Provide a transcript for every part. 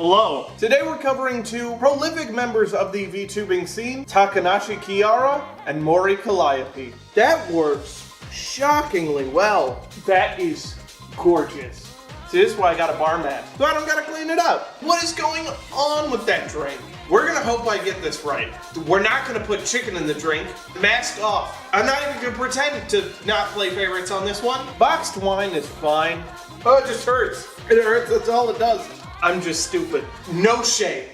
Hello. Today we're covering two prolific members of the VTubing scene, Takanashi Kiara and Mori Calliope. That works shockingly well. That is gorgeous. See, this is why I got a bar mat, so I don't gotta clean it up. What is going on with that drink? We're gonna hope I get this right. We're not gonna put chicken in the drink. Mask off. I'm not even gonna pretend to not play favorites on this one. Boxed wine is fine. Oh, it just hurts. It hurts, that's all it does. I'm just stupid. No shame.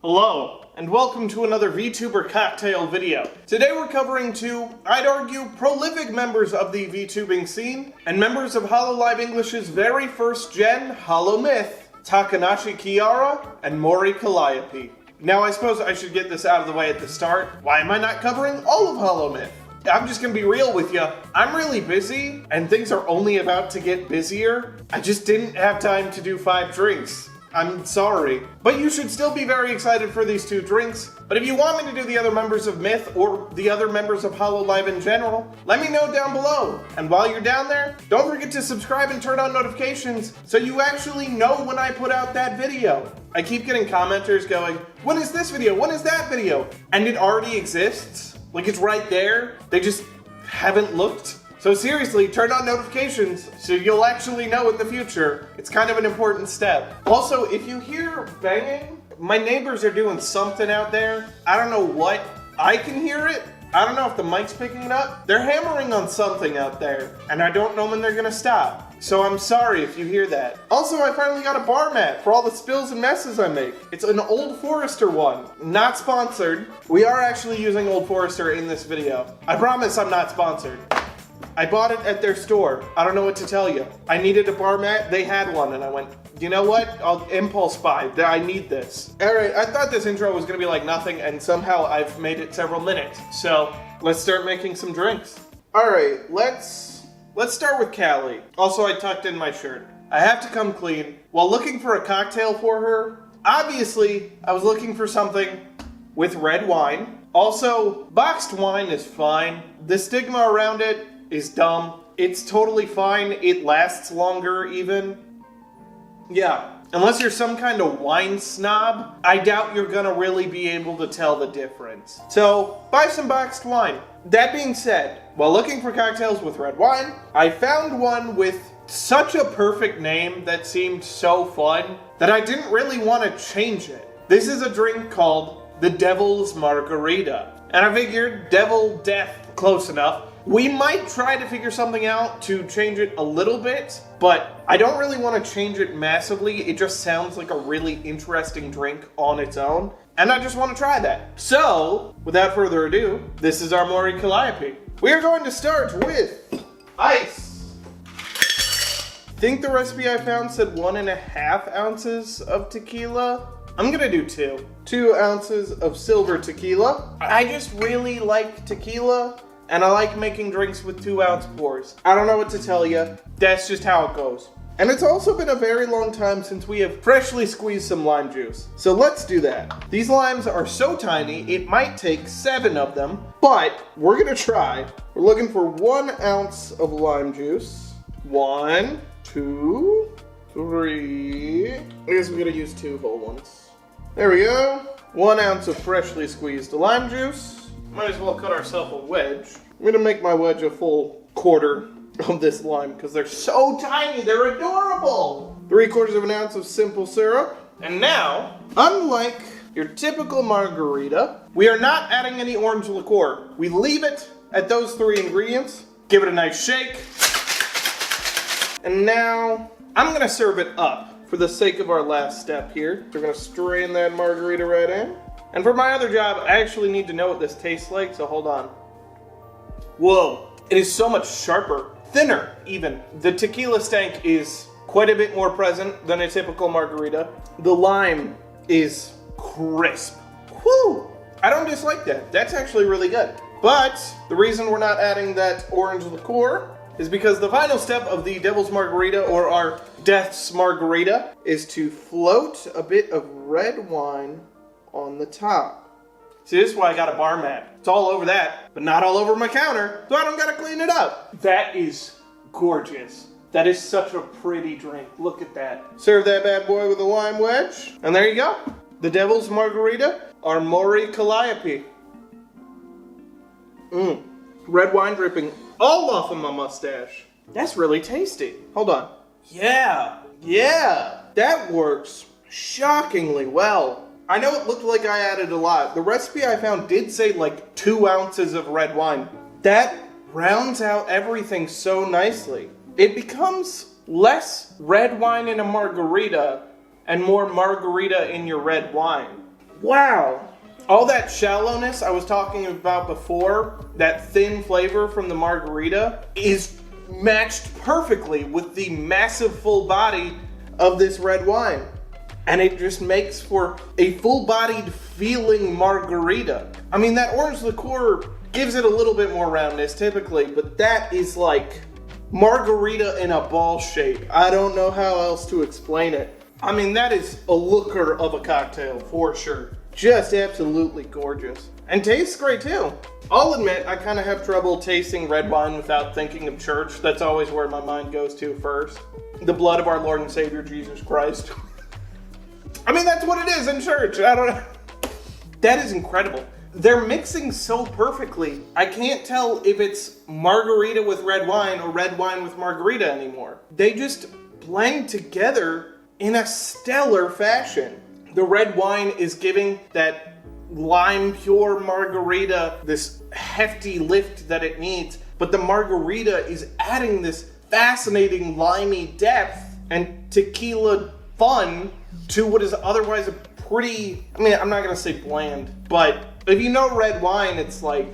Hello, and welcome to another VTuber cocktail video. Today we're covering two, I'd argue, prolific members of the VTubing scene, and members of HOLOLIVE English's very first gen HoloMyth, Takanashi Kiara and Mori Calliope. Now I suppose I should get this out of the way at the start. Why am I not covering all of HoloMyth? I'm just gonna be real with you. I'm really busy, and things are only about to get busier. I just didn't have time to do 5 drinks. I'm sorry. But you should still be very excited for these 2 drinks. But if you want me to do the other members of Myth or the other members of HoloLive in general, let me know down below. And while you're down there, don't forget to subscribe and turn on notifications so you actually know when I put out that video. I keep getting commenters going, when is this video? When is that video? And it already exists. Like, it's right there. They just haven't looked. So seriously, turn on notifications so you'll actually know in the future. It's kind of an important step. Also, if you hear banging, my neighbors are doing something out there. I don't know what. I can hear it. I don't know if the mic's picking it up. They're hammering on something out there, and I don't know when they're gonna stop. So I'm sorry if you hear that. Also, I finally got a bar mat for all the spills and messes I make. It's an Old Forester one. Not sponsored. We are actually using Old Forester in this video. I promise I'm not sponsored. I bought it at their store. I don't know what to tell you. I needed a bar mat, they had one, and I went, you know what? I'll impulse buy. I need this. Alright, I thought this intro was gonna be like nothing, and somehow I've made it several minutes. So, let's start making some drinks. Alright, let's start with Callie. Also, I tucked in my shirt. I have to come clean. While looking for a cocktail for her, obviously, I was looking for something with red wine. Also, boxed wine is fine. The stigma around it is dumb. It's totally fine. It lasts longer even. Yeah, unless you're some kind of wine snob, I doubt you're gonna really be able to tell the difference. So, buy some boxed wine. That being said, while looking for cocktails with red wine, I found one with such a perfect name that seemed so fun that I didn't really want to change it. This is a drink called the Devil's Margarita. And I figured devil, death, close enough. We might try to figure something out to change it a little bit, but I don't really want to change it massively. It just sounds like a really interesting drink on its own, and I just want to try that. So, without further ado, this is our Mori Calliope. We are going to start with ice. I think the recipe I found said 1.5 ounces of tequila. I'm gonna do 2. 2 ounces of silver tequila. I just really like tequila. And I like making drinks with 2-ounce pours. I don't know what to tell you. That's just how it goes. And it's also been a very long time since we have freshly squeezed some lime juice. So let's do that. These limes are so tiny, it might take 7 of them, but we're gonna try. We're looking for 1 ounce of lime juice. 1, 2, 3. I guess we're gonna use 2 whole ones. There we go. 1 ounce of freshly squeezed lime juice. Might as well cut ourselves a wedge. I'm gonna make my wedge a full quarter of this lime because they're so tiny, they're adorable. 3/4 of an ounce of simple syrup. And now, unlike your typical margarita, we are not adding any orange liqueur. We leave it at those 3 ingredients. Give it a nice shake. And now, I'm gonna serve it up for the sake of our last step here. We're gonna strain that margarita right in. And for my other job, I actually need to know what this tastes like, so hold on. Whoa, it is so much sharper, thinner even. The tequila stank is quite a bit more present than a typical margarita. The lime is crisp. Whew, I don't dislike that. That's actually really good. But the reason we're not adding that orange liqueur is because the final step of the Devil's Margarita, or our Death's Margarita, is to float a bit of red wine on the top. See, this is why I got a bar mat. It's all over that, but not all over my counter, so I don't gotta clean it up. That is gorgeous. That is such a pretty drink. Look at that. Serve that bad boy with a lime wedge. And there you go. The Devil's Margarita or Mori Calliope. Red wine dripping all off of my mustache. That's really tasty. Hold on. Yeah. That works shockingly well. I know it looked like I added a lot. The recipe I found did say like 2 ounces of red wine. That rounds out everything so nicely. It becomes less red wine in a margarita and more margarita in your red wine. Wow. All that shallowness I was talking about before, that thin flavor from the margarita, is matched perfectly with the massive full body of this red wine. And it just makes for a full-bodied feeling margarita. I mean, that orange liqueur gives it a little bit more roundness typically, but that is like margarita in a ball shape. I don't know how else to explain it. I mean, that is a looker of a cocktail for sure. Just absolutely gorgeous. And tastes great too. I'll admit, I kind of have trouble tasting red wine without thinking of church. That's always where my mind goes to first. The blood of our Lord and Savior Jesus Christ. I mean, that's what it is in church. I don't know. That is incredible. They're mixing so perfectly. I can't tell if it's margarita with red wine or red wine with margarita anymore. They just blend together in a stellar fashion. The red wine is giving that lime pure margarita this hefty lift that it needs, but the margarita is adding this fascinating limey depth and tequila fun to what is otherwise a pretty, I mean, I'm not gonna say bland, but if you know red wine, it's like,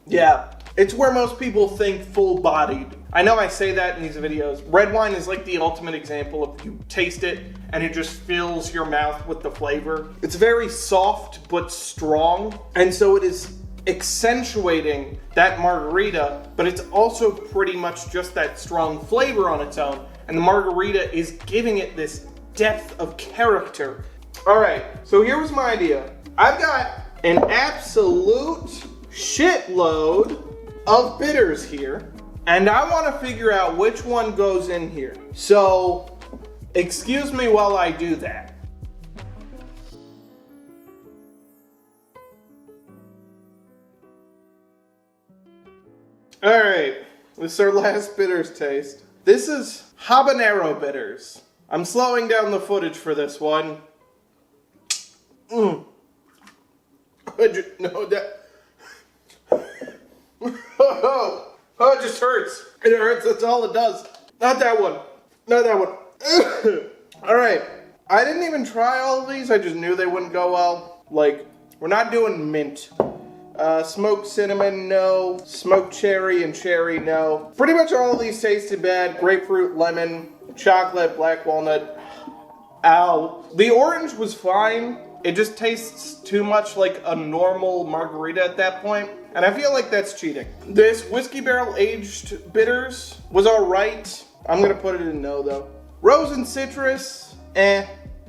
yeah, it's where most people think full-bodied. I know I say that in these videos. Red wine is like the ultimate example of you taste it and it just fills your mouth with the flavor. It's very soft but strong, and so it is accentuating that margarita, but it's also pretty much just that strong flavor on its own, and the margarita is giving it this depth of character. All right, so here was my idea. I've got an absolute shitload of bitters here, and I want to figure out which one goes in here. So, excuse me while I do that. All right, this is our last bitters taste. This is habanero bitters. I'm slowing down the footage for this one. No, that. Oh, it just hurts. It hurts, that's all it does. Not that one. Not that one. Alright, I didn't even try all of these, I just knew they wouldn't go well. Like, we're not doing mint. Smoked cinnamon, no. Smoked cherry and cherry, no. Pretty much all of these tasted bad. Grapefruit, lemon, chocolate, black walnut. Ow. The orange was fine. It just tastes too much like a normal margarita at that point, and I feel like that's cheating. This whiskey barrel aged bitters was alright. I'm gonna put it in no though. Rose and citrus,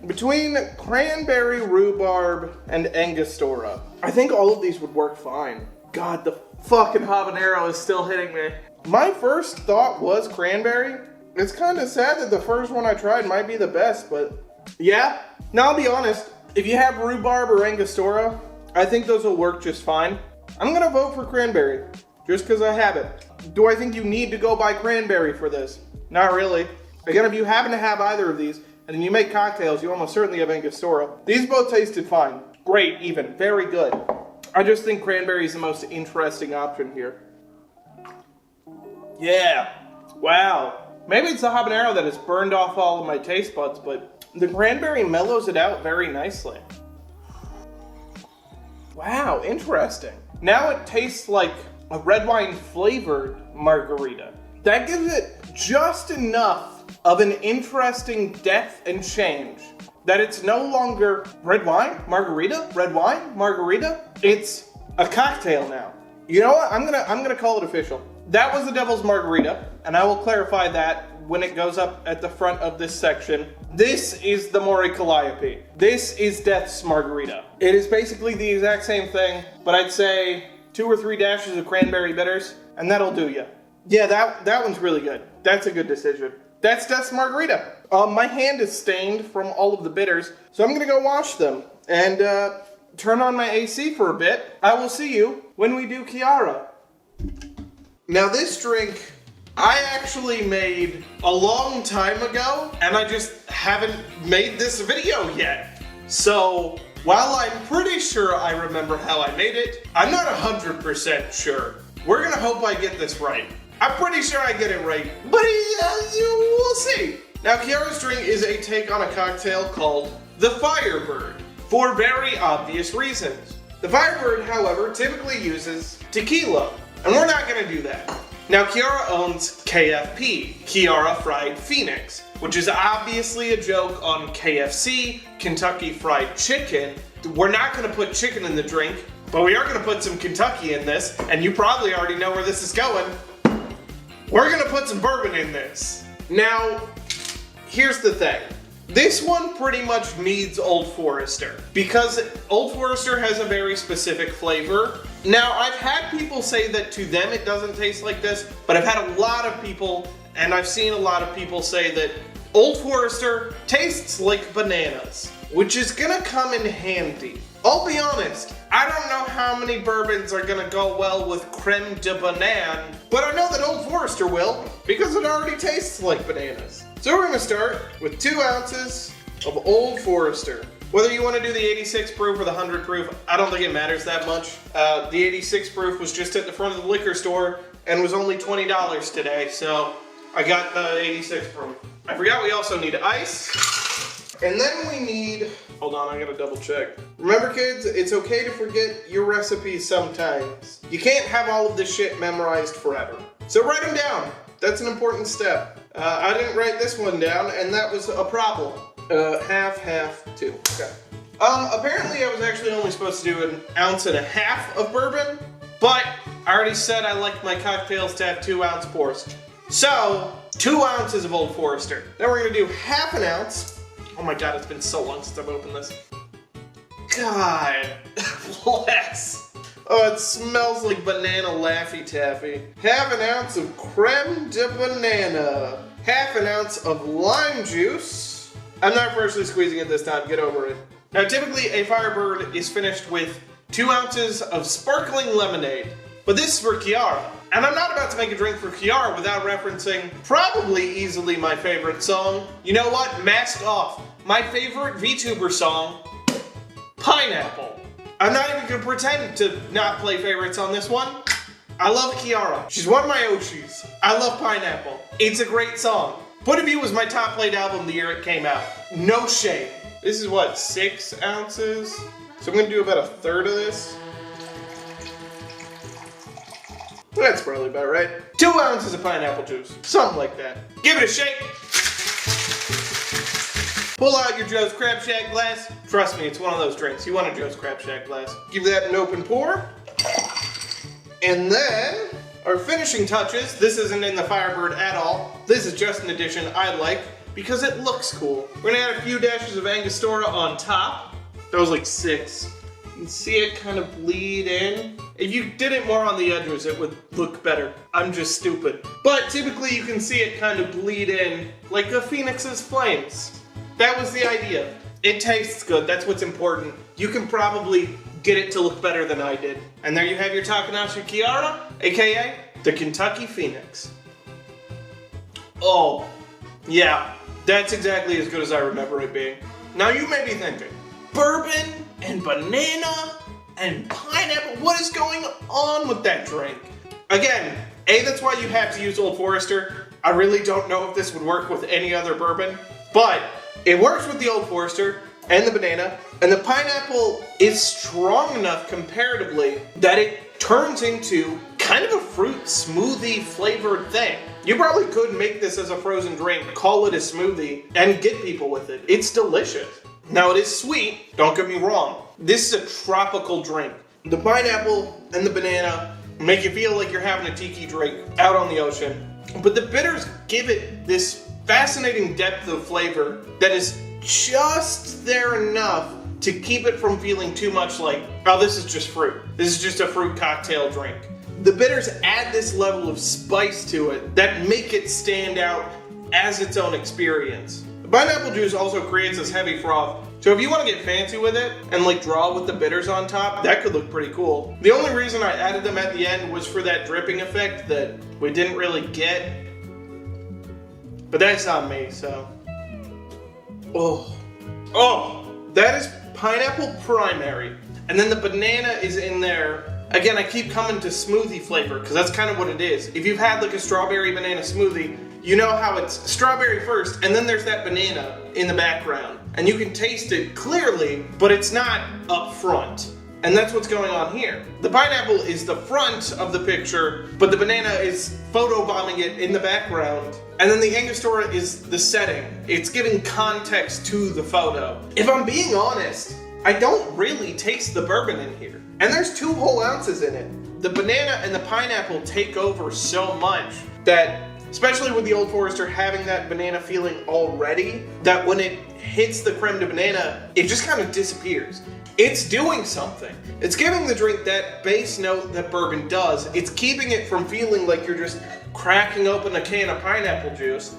Between cranberry, rhubarb, and angostura, I think all of these would work fine. God, the fucking habanero is still hitting me. My first thought was cranberry. It's kind of sad that the first one I tried might be the best, but yeah. Now I'll be honest. If you have rhubarb or angostura, I think those will work just fine. I'm gonna vote for cranberry, just because I have it. Do I think you need to go buy cranberry for this? Not really. Again, if you happen to have either of these, and you make cocktails, you almost certainly have angostura. These both tasted fine. Great, even. Very good. I just think cranberry is the most interesting option here. Yeah. Wow. Maybe it's the habanero that has burned off all of my taste buds, but the cranberry mellows it out very nicely. Wow, interesting. Now it tastes like a red wine flavored margarita. That gives it just enough of an interesting depth and change that it's no longer red wine, margarita, red wine, margarita. It's a cocktail now. You know what? I'm gonna call it official. That was the Devil's Margarita, and I will clarify that when it goes up at the front of this section. This is the Mori Calliope. This is Death's Margarita. It is basically the exact same thing, but I'd say 2 or 3 dashes of cranberry bitters, and that'll do ya. Yeah, that one's really good. that's a good decision. That's margarita. My hand is stained from all of the bitters, so I'm gonna go wash them and turn on my AC for a bit. I will see you when we do Kiara. Now this drink, I actually made a long time ago, and I just haven't made this video yet. So, while I'm pretty sure I remember how I made it, I'm not 100% sure. We're gonna hope I get this right. I'm pretty sure I get it right, but we'll see. Now, Kiara's drink is a take on a cocktail called the Firebird, for very obvious reasons. The Firebird, however, typically uses tequila, and we're not gonna do that. Now, Kiara owns KFP, Kiara Fried Phoenix, which is obviously a joke on KFC, Kentucky Fried Chicken. We're not gonna put chicken in the drink, but we are gonna put some Kentucky in this, and you probably already know where this is going. We're gonna put some bourbon in this. Now, here's the thing. This one pretty much needs Old Forester, because Old Forester has a very specific flavor. Now, I've had people say that to them it doesn't taste like this, but I've had a lot of people, and I've seen a lot of people say that Old Forester tastes like bananas, which is gonna come in handy. I'll be honest, I don't know how many bourbons are gonna go well with creme de banane, but I know that Old Forester will, because it already tastes like bananas. So we're gonna start with 2 ounces of Old Forester. Whether you wanna do the 86 proof or the 100 proof, I don't think it matters that much. The 86 proof was just at the front of the liquor store and was only $20 today, so I got the 86 proof. I forgot we also need ice. And then we need, hold on, I gotta double check. Remember kids, it's okay to forget your recipes sometimes. You can't have all of this shit memorized forever. So write them down. That's an important step. I didn't write this one down, and that was a problem. Half, 2. Okay. Apparently I was actually only supposed to do 1.5 ounces of bourbon, but I already said I like my cocktails to have 2-ounce pours. So, 2 ounces of Old Forester. Then we're gonna do 1/2 ounce. Oh my god, it's been so long since I've opened this. God bless. Oh, it smells like banana Laffy Taffy. 1/2 ounce of creme de banana. 1/2 ounce of lime juice. I'm not freshly squeezing it this time, get over it. Now typically a Firebird is finished with 2 ounces of sparkling lemonade. But this is for Kiara. And I'm not about to make a drink for Kiara without referencing probably easily my favorite song. You know what? Mask Off. My favorite VTuber song, Pineapple. I'm not even gonna pretend to not play favorites on this one. I love Kiara. She's one of my Oshis. I love Pineapple. It's a great song. Point of View was my top played album the year it came out. No shame. This is what, 6 ounces? So I'm gonna do about 1/3 of this. That's probably about right. 2 ounces of pineapple juice. Something like that. Give it a shake. Pull out your Joe's Crab Shack glass. Trust me, it's one of those drinks. You want a Joe's Crab Shack glass. Give that an open pour. And then, our finishing touches. This isn't in the Firebird at all. This is just an addition I like because it looks cool. We're gonna add a few dashes of Angostura on top. That was like 6. You can see it kind of bleed in. If you did it more on the edges, it would look better. I'm just stupid. But typically you can see it kind of bleed in like a phoenix's flames. That was the idea. It tastes good, that's what's important. You can probably get it to look better than I did. And there you have your Takanashi Kiara, aka the Kentucky Phoenix. Oh, yeah, that's exactly as good as I remember it being. Now you may be thinking, bourbon and banana and pineapple, what is going on with that drink? Again, that's why you have to use Old Forester. I really don't know if this would work with any other bourbon, but it works with the Old Forester and the banana, and the pineapple is strong enough comparatively that it turns into kind of a fruit smoothie flavored thing. You probably could make this as a frozen drink, call it a smoothie, and get people with it. It's delicious. Now it is sweet, don't get me wrong. This is a tropical drink. The pineapple and the banana make you feel like you're having a tiki drink out on the ocean. But the bitters give it this fascinating depth of flavor that is just there enough to keep it from feeling too much like, oh, this is just fruit. This is just a fruit cocktail drink. The bitters add this level of spice to it that make it stand out as its own experience. The pineapple juice also creates this heavy froth, so if you want to get fancy with it and like draw with the bitters on top, that could look pretty cool. The only reason I added them at the end was for that dripping effect that we didn't really get. But that's on me, so. Oh, that is pineapple primary. And then the banana is in there. Again, I keep coming to smoothie flavor because that's kind of what it is. If you've had like a strawberry banana smoothie, you know how it's strawberry first and then there's that banana in the background. And you can taste it clearly, but it's not up front. And that's what's going on here. The pineapple is the front of the picture, but the banana is photobombing it in the background. And then the Angostura is the setting. It's giving context to the photo. If I'm being honest, I don't really taste the bourbon in here. And there's 2 whole ounces in it. The banana and the pineapple take over so much that, especially with the Old Forester having that banana feeling already, that when it hits the creme de banana, it just kind of disappears. It's doing something. It's giving the drink that base note that bourbon does. It's keeping it from feeling like you're just cracking open a can of pineapple juice.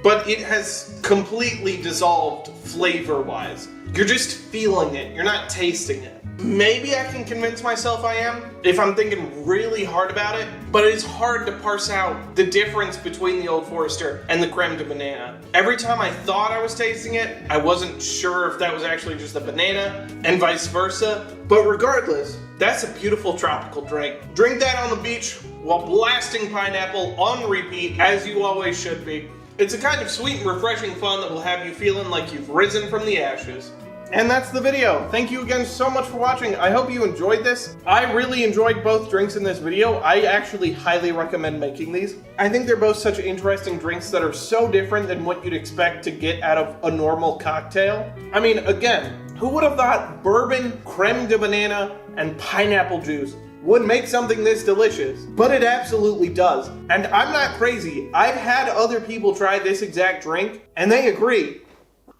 But it has completely dissolved flavor-wise. You're just feeling it. You're not tasting it. Maybe I can convince myself I am if I'm thinking really hard about it, but it is hard to parse out the difference between the Old Forester and the creme de banana. Every time I thought I was tasting it, I wasn't sure if that was actually just the banana and vice versa. But regardless, that's a beautiful tropical drink. Drink that on the beach while blasting pineapple on repeat, as you always should be. It's a kind of sweet and refreshing fun that will have you feeling like you've risen from the ashes. And that's the video. Thank you again so much for watching. I hope you enjoyed this. I really enjoyed both drinks in this video. I actually highly recommend making these. I think they're both such interesting drinks that are so different than what you'd expect to get out of a normal cocktail. I mean, again, who would have thought bourbon, creme de banana, and pineapple juice would make something this delicious? But it absolutely does. And I'm not crazy. I've had other people try this exact drink, and they agree.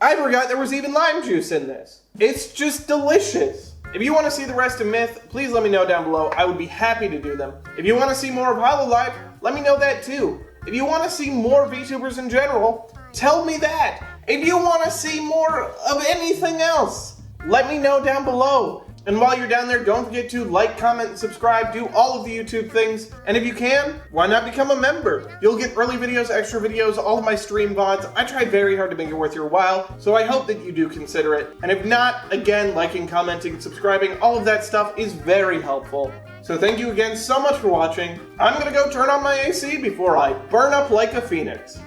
I forgot there was even lime juice in this. It's just delicious. If you want to see the rest of Myth, please let me know down below. I would be happy to do them. If you want to see more of HOLOLIVE, let me know that too. If you want to see more VTubers in general, tell me that. If you want to see more of anything else, let me know down below. And while you're down there, don't forget to like, comment, and subscribe. Do all of the YouTube things. And if you can, why not become a member? You'll get early videos, extra videos, all of my stream VODs. I try very hard to make it worth your while, so I hope that you do consider it. And if not, again, liking, commenting, subscribing, all of that stuff is very helpful. So thank you again so much for watching. I'm gonna go turn on my AC before I burn up like a phoenix.